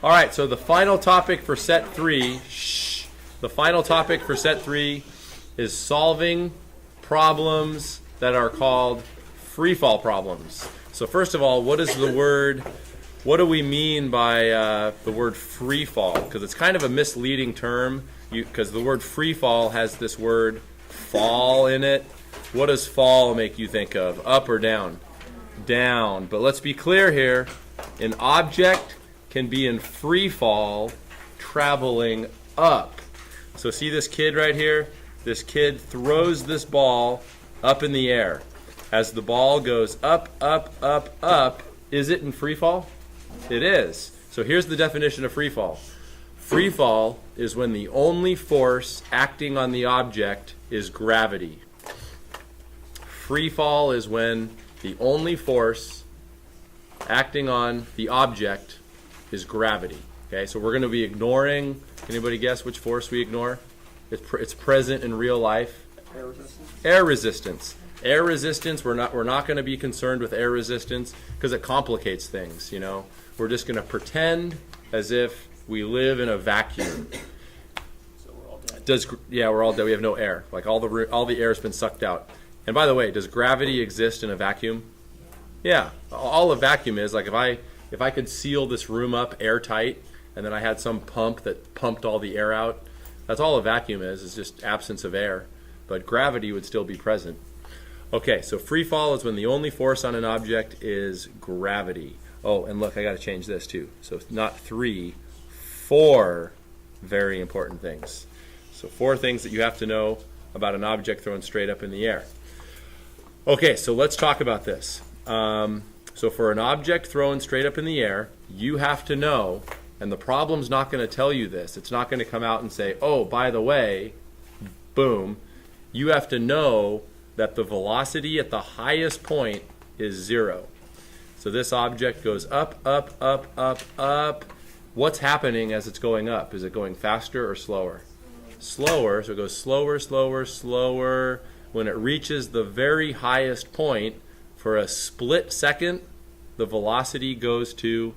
All right, so the final topic for set 3, the final topic for set 3 is solving problems that are called freefall problems. So first of all, what do we mean by the word freefall? Because it's kind of a misleading term, because the word freefall has this word fall in it. What does fall make you think of? Up or down? Down. But let's be clear here. An object can be in free fall traveling up. So see this kid right here? This kid throws this ball up in the air. As the ball goes up, up, up, up, is it in free fall? It is. So here's the definition of free fall. Free fall is when the only force acting on the object is gravity. Free fall is when the only force acting on the object is gravity. Okay, so we're going to be ignoring, anybody guess which force we ignore? It's present in real life. Air resistance. Air resistance. Air resistance, we're not going to be concerned with air resistance because it complicates things, you know. We're just going to pretend as if we live in a vacuum. So we're all dead. We're all dead. We have no air. Like all the air has been sucked out. And by the way, does gravity exist in a vacuum? Yeah. All a vacuum is, like if I could seal this room up airtight and then I had some pump that pumped all the air out, that's all a vacuum is. It's just absence of air. But gravity would still be present. Okay, so free fall is when the only force on an object is gravity. Oh, and look, I got to change this too. So not 3, 4 very important things. So 4 things that you have to know about an object thrown straight up in the air. Okay, so let's talk about this. So for an object thrown straight up in the air, you have to know, and the problem's not going to tell you this. It's not going to come out and say, oh, by the way, boom. You have to know that the velocity at the highest point is 0. So this object goes up, up, up, up, up. What's happening as it's going up? Is it going faster or slower? Slower, so it goes slower, slower, slower. When it reaches the very highest point, for a split second, the velocity goes to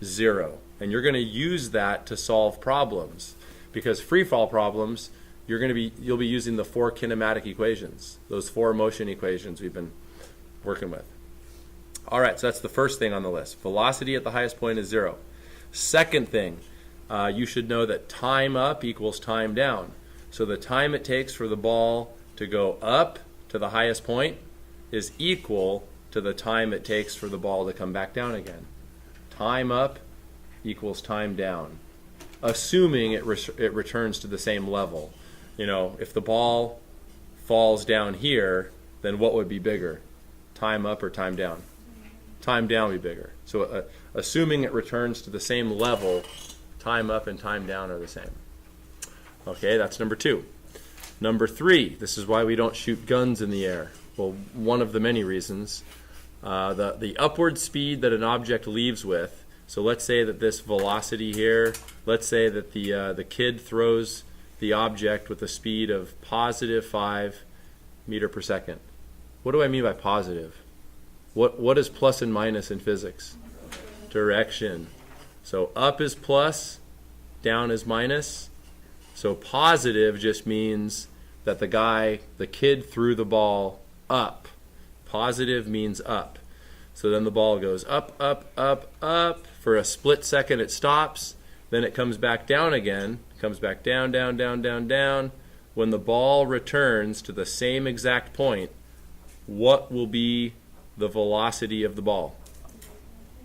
0. And you're going to use that to solve problems. Because free fall problems, you'll be using the 4 kinematic equations, those 4 motion equations we've been working with. All right, so that's the first thing on the list. Velocity at the highest point is 0. Second thing, you should know that time up equals time down. So the time it takes for the ball to go up to the highest point is equal to the time it takes for the ball to come back down again. Time up equals time down, assuming it returns to the same level. You know, if the ball falls down here, then what would be bigger? Time up or time down? Time down would be bigger. So assuming it returns to the same level, time up and time down are the same. Okay, that's number 2. Number 3, this is why we don't shoot guns in the air. Well, one of the many reasons. The upward speed that an object leaves with. So let's say that this velocity here, let's say that the kid throws the object with a speed of positive 5 meter per second. What do I mean by positive? What is plus and minus in physics? Direction. So up is plus, down is minus. So positive just means that the kid threw the ball up. Positive means up. So then the ball goes up, up, up, up. For a split second it stops. Then it comes back down again. Comes back down, down, down, down, down. When the ball returns to the same exact point, what will be the velocity of the ball?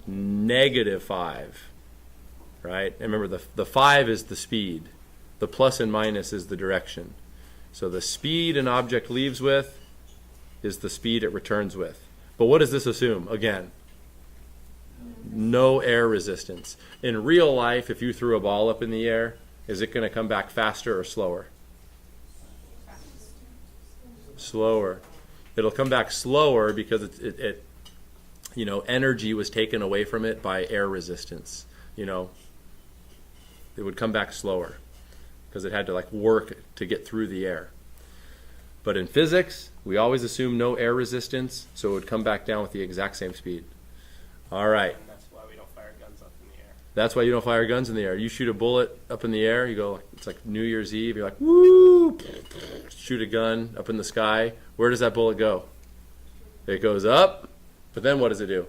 -5. Right? And remember, the 5 is the speed. The plus and minus is the direction. So the speed an object leaves with is the speed it returns with. But what does this assume? Again, no air resistance. In real life, if you threw a ball up in the air, is it going to come back faster or slower? Slower. It'll come back slower because it energy was taken away from it by air resistance. It would come back slower because it had to work to get through the air. But in physics, we always assume no air resistance, so it would come back down with the exact same speed. All right. And that's why we don't fire guns up in the air. That's why you don't fire guns in the air. You shoot a bullet up in the air, you go, it's like New Year's Eve, you're like, woo! Shoot a gun up in the sky. Where does that bullet go? It goes up, but then what does it do?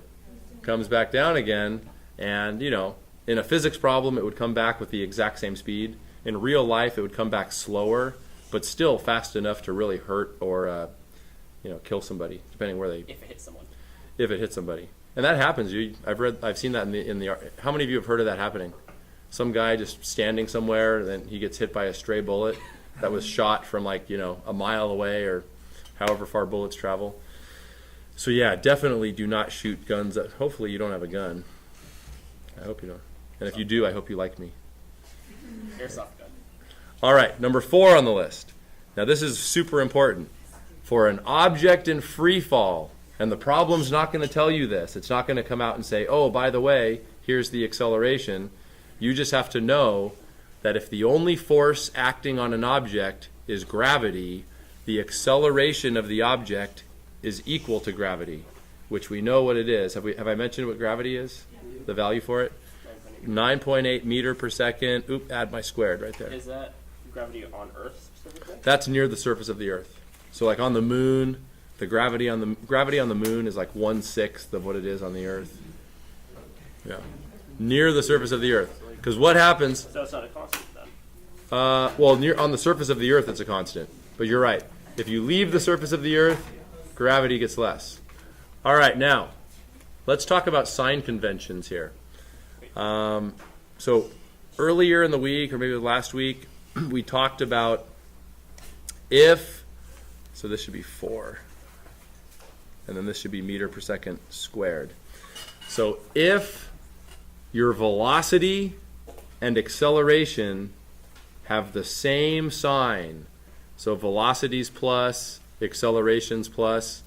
Comes back down again, and, you know, in a physics problem, it would come back with the exact same speed. In real life, it would come back slower, but still fast enough to really hurt or, you know, kill somebody, depending where they... If it hits someone. If it hits somebody. And that happens. I've seen that in the. How many of you have heard of that happening? Some guy just standing somewhere, and then he gets hit by a stray bullet that was shot from, like, you know, a mile away or however far bullets travel. So yeah, definitely do not shoot guns. Hopefully you don't have a gun. I hope you don't. And if you do, I hope you like me. Airsoft gun. All right, number 4 on the list. Now this is super important. For an object in free fall, and the problem's not going to tell you this. It's not going to come out and say, oh, by the way, here's the acceleration. You just have to know that if the only force acting on an object is gravity, the acceleration of the object is equal to gravity, which we know what it is. Have I mentioned what gravity is? The value for it? 9.8 meter per second. Oop, add my squared right there. Is that gravity on Earth specifically? That's near the surface of the Earth. So like on the moon, the gravity on the moon is like 1/6 of what it is on the Earth. Yeah, near the surface of the Earth. Because what happens? So it's not a constant then. Well, on the surface of the Earth, it's a constant. But you're right. If you leave the surface of the Earth, gravity gets less. All right, now let's talk about sign conventions here. So earlier in the week, or maybe last week, we talked about if. So this should be 4. And then this should be meter per second squared. So if your velocity and acceleration have the same sign, so velocities plus, accelerations plus,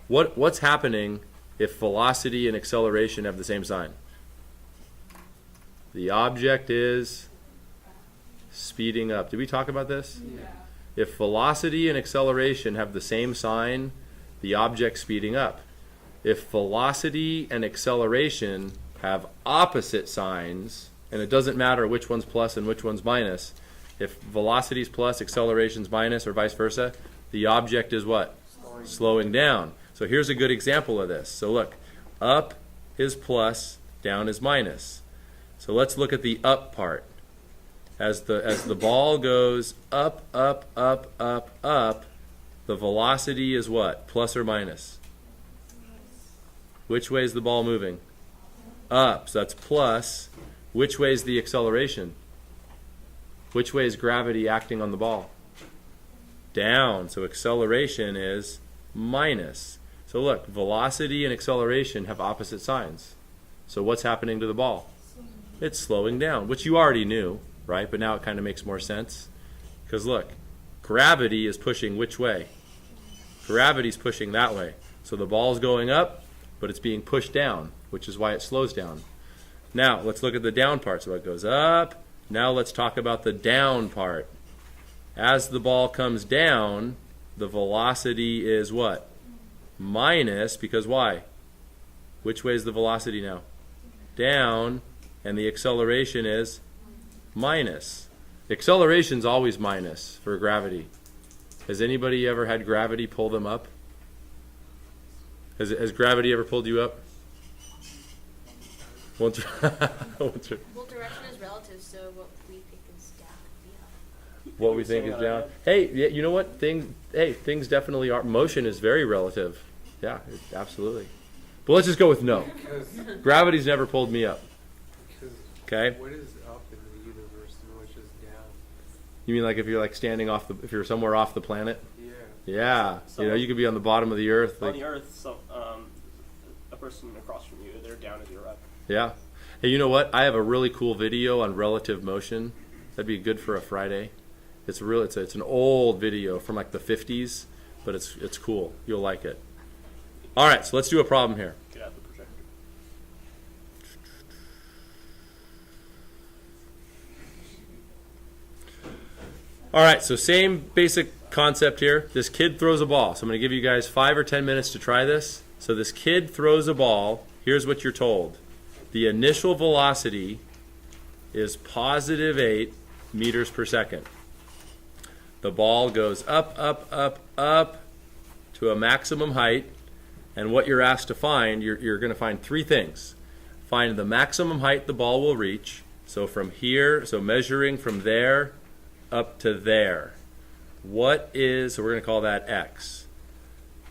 what's happening if velocity and acceleration have the same sign? The object is speeding up. Did we talk about this? Yeah. If velocity and acceleration have the same sign, the object speeding up. If velocity and acceleration have opposite signs, and it doesn't matter which one's plus and which one's minus, if velocity's plus, acceleration's minus, or vice versa, the object is what? Slowing down. So here's a good example of this. So look, up is plus, down is minus. So let's look at the up part. As the ball goes up, up, up, up, up, the velocity is what? Plus or minus? Which way is the ball moving? Up. So that's plus. Which way is the acceleration? Which way is gravity acting on the ball? Down. So acceleration is minus. So look, velocity and acceleration have opposite signs. So what's happening to the ball? It's slowing down, which you already knew, right? But now it kind of makes more sense. Because look, gravity is pushing which way? Gravity's pushing that way. So the ball's going up, but it's being pushed down, which is why it slows down. Now, let's look at the down part. So it goes up. Now let's talk about the down part. As the ball comes down, the velocity is what? Minus, because why? Which way is the velocity now? Down, and the acceleration is minus. Acceleration's always minus for gravity. Has anybody ever had gravity pull them up? Has gravity ever pulled you up? Once. Well, direction is relative, so what we think is down could be up. What we think is down. Hey, yeah, you know what? Things definitely are. Motion is very relative. Yeah, absolutely. But let's just go with no. Gravity's never pulled me up. Okay. What is up in the universe and which is down? You mean like if you're like standing if you're somewhere off the planet? Yeah. Yeah. So- You know, you could be on the bottom of the earth. On Like, the Earth, so, a person across from you, they're down as you're up. yeah. Hey, you know what? I have a really cool video on relative motion. That'd be good for a Friday. It's an old video from like the 50s, but it's cool. You'll like it. All right, so let's do a problem here. Get out the projector. All right, so same basic concept here. This kid throws a ball. So I'm going to give you guys 5 or 10 minutes to try this. So this kid throws a ball. Here's what you're told. The initial velocity is positive 8 meters per second. The ball goes up, up, up, up to a maximum height, and what you're asked to find, you're going to find three things. Find the maximum height the ball will reach, so from here, so measuring from there up to there. What is, so we're going to call that x.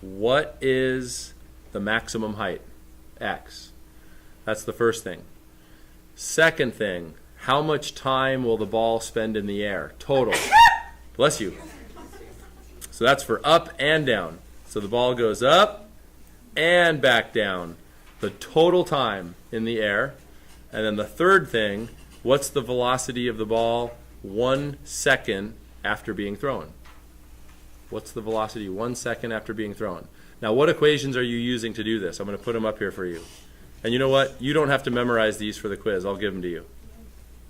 What is the maximum height? X. That's the first thing. Second thing, how much time will the ball spend in the air? Total. Bless you. So that's for up and down. So the ball goes up and back down. The total time in the air. And then the third thing, what's the velocity of the ball 1 second after being thrown? What's the velocity 1 second after being thrown? Now, what equations are you using to do this? I'm going to put them up here for you. And you know what? You don't have to memorize these for the quiz. I'll give them to you.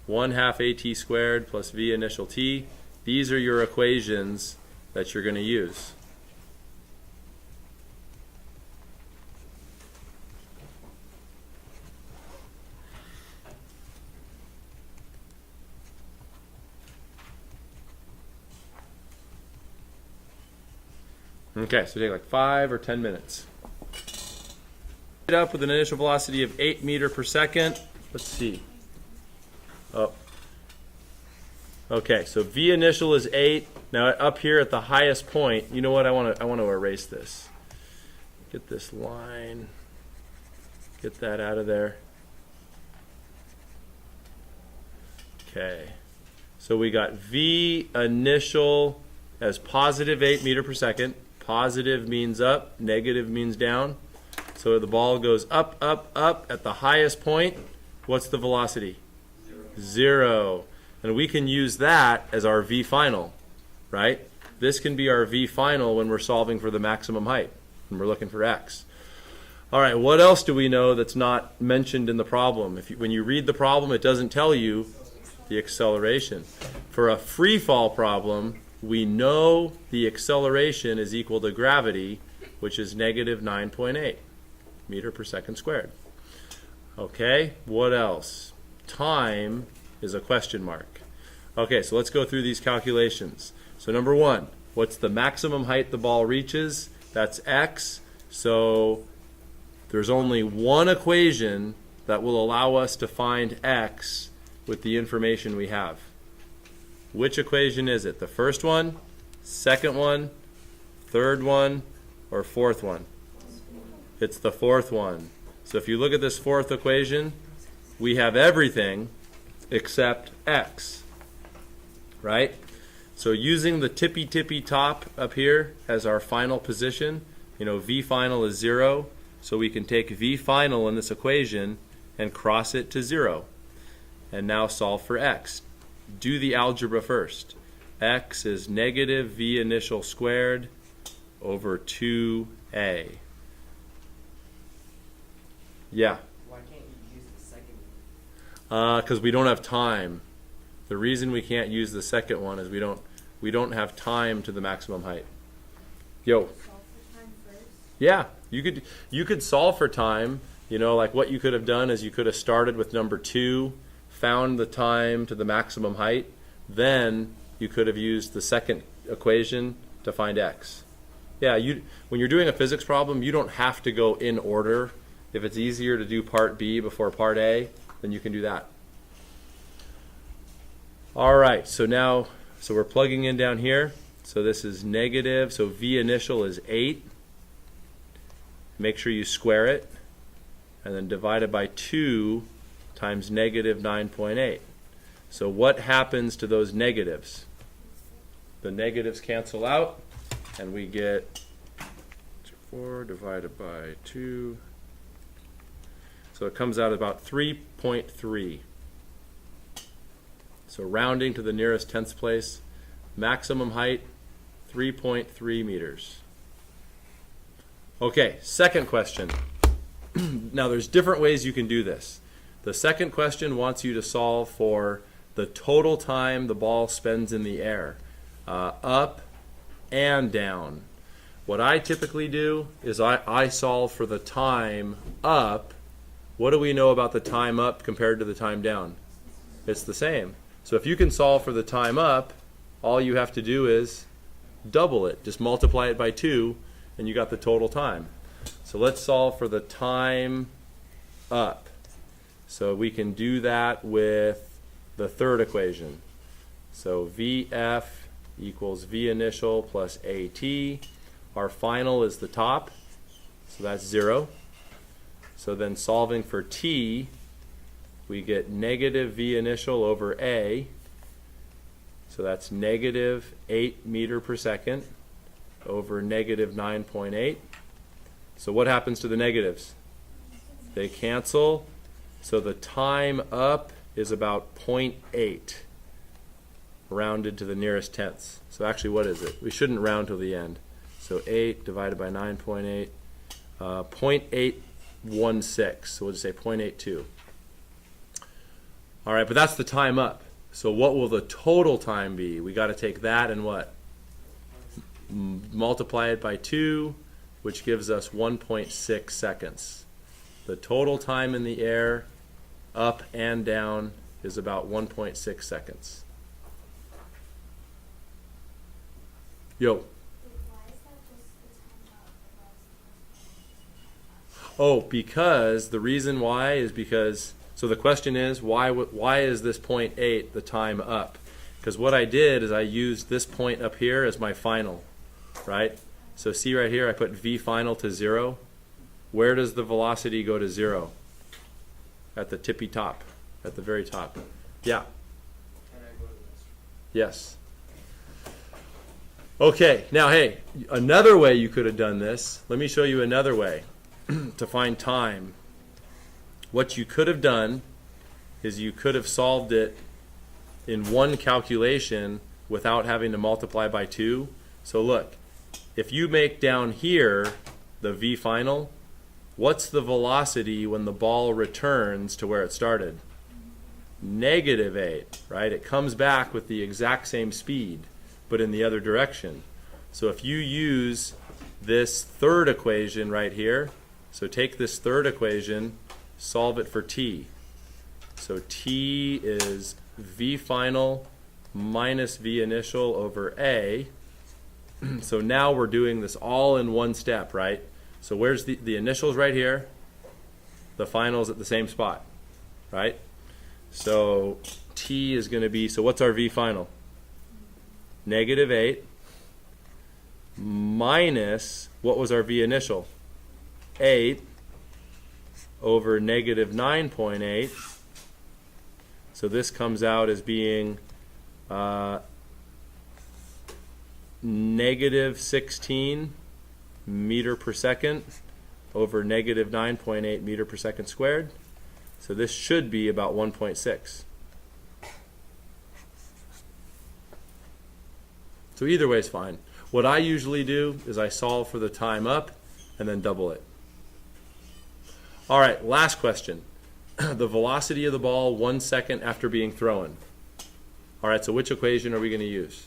1/2 AT squared plus V initial t. These are your equations that you're going to use. Okay, so take like 5 or 10 minutes. It up with an initial velocity of 8 meters per second. Let's see. Oh. Okay, so V initial is 8. Now up here at the highest point, you know what? I want to erase this. Get this line. Get that out of there. Okay. So we got V initial as positive 8 meters per second. Positive means up, negative means down. So the ball goes up, up, up at the highest point. What's the velocity? 0. And we can use that as our V final, right? This can be our V final when we're solving for the maximum height, when we're looking for x. All right, what else do we know that's not mentioned in the problem? When you read the problem, it doesn't tell you the acceleration. For a free fall problem, we know the acceleration is equal to gravity, which is negative 9.8 meters per second squared. Okay, what else? Time is a question mark. Okay, so let's go through these calculations. So number 1, what's the maximum height the ball reaches? That's x. So there's only one equation that will allow us to find x with the information we have. Which equation is it? The first one, second one, third one, or fourth one? It's the fourth one. So if you look at this fourth equation, we have everything except x, right? So using the tippy top up here as our final position, you know, V final is 0, so we can take V final in this equation and cross it to 0. And now solve for x. Do the algebra first. X is negative V initial squared over 2a. Yeah. Why can't you use the second one? Because we don't have time. The reason we can't use the second one is we don't have time to the maximum height. Yo. Solve for time first. Yeah, you could solve for time. You know, like what you could have done is you could have started with number 2, found the time to the maximum height, then you could have used the second equation to find x. Yeah, when you're doing a physics problem, you don't have to go in order. If it's easier to do part B before part A, then you can do that. All right, so we're plugging in down here. So this is negative, so V initial is 8. Make sure you square it, and then divide it by 2 times negative 9.8. So what happens to those negatives? The negatives cancel out, and we get 4 divided by 2. So it comes out about 3.3. So rounding to the nearest tenth place, maximum height 3.3 meters. Okay, second question. Now there's different ways you can do this. The second question wants you to solve for the total time the ball spends in the air, up and down. What I typically do is I solve for the time up. What do we know about the time up compared to the time down? It's the same. So if you can solve for the time up, all you have to do is double it. Just multiply it by 2, and you got the total time. So let's solve for the time up. So we can do that with the third equation. So VF equals V initial plus AT. Our final is the top, so that's 0. So then solving for T, we get negative V initial over A. So that's negative 8 meter per second over negative 9.8. So what happens to the negatives? They cancel. So the time up is about 0.8, rounded to the nearest tenths. So actually, what is it? We shouldn't round till the end. So 8 divided by 9.8, 0.816. So we'll just say 0.82. All right, but that's the time up. So what will the total time be? We got to take that and what? Multiply it by 2, which gives us 1.6 seconds. The total time in the air, up and down, is about 1.6 seconds. Yo. Why is that just the time up above? Oh, because the reason why is because, so the question is, why is this 0.8 the time up? Because what I did is I used this point up here as my final, right? So see right here, I put V final to 0. Where does the velocity go to 0? At the tippy top, at the very top. Yeah. Can I go to the next? Yes. Okay, now hey, another way you could have done this, let me show you another way to find time. What you could have done is you could have solved it in one calculation without having to multiply by 2. So look, if you make down here the V final, what's the velocity when the ball returns to where it started? Negative 8, right? It comes back with the exact same speed, but in the other direction. So if you use this third equation right here, so take this third equation, solve it for T. So T is V final minus V initial over A. So now we're doing this all in one step, right? So where's the initials right here? The final's at the same spot, right? So T is going to be, so what's our V final? Negative 8 minus, what was our V initial? 8 over negative 9.8. So this comes out as being negative 16 meter per second over negative 9.8 meter per second squared. So this should be about 1.6. So either way is fine. What I usually do is I solve for the time up and then double it. All right, last question. The velocity of the ball 1 second after being thrown. All right, so which equation are we going to use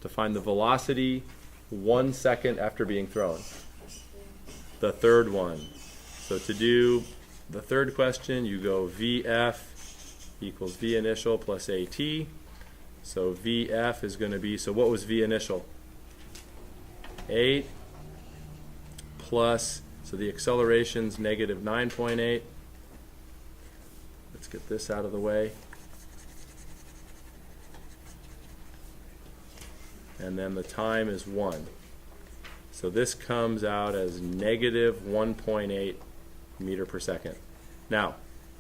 to find the velocity 1 second after being thrown? The third one. So to do the third question, you go VF equals V initial plus AT. So VF is going to be, so what was V initial? 8 plus, so the acceleration's negative 9.8. Let's get this out of the way. And then the time is 1. So this comes out as negative 1.8 meter per second. Now,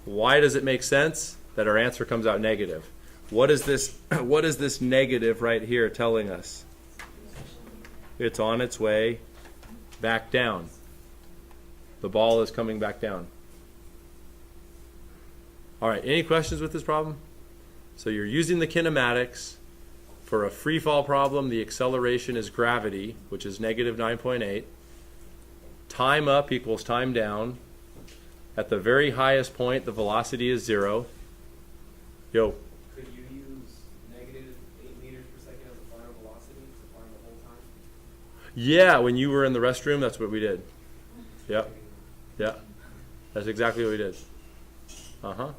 why does it make sense that our answer comes out negative? What is this negative right here telling us? It's on its way back down. The ball is coming back down. All right, any questions with this problem? So you're using the kinematics. For a free fall problem, the acceleration is gravity, which is negative 9.8. Time up equals time down. At the very highest point, the velocity is 0. Yo. Could you use negative 8 meters per second as the final velocity to find the whole time? Yeah, when you were in the restroom, that's what we did. Yep. Yeah. That's exactly what we did. Uh-huh.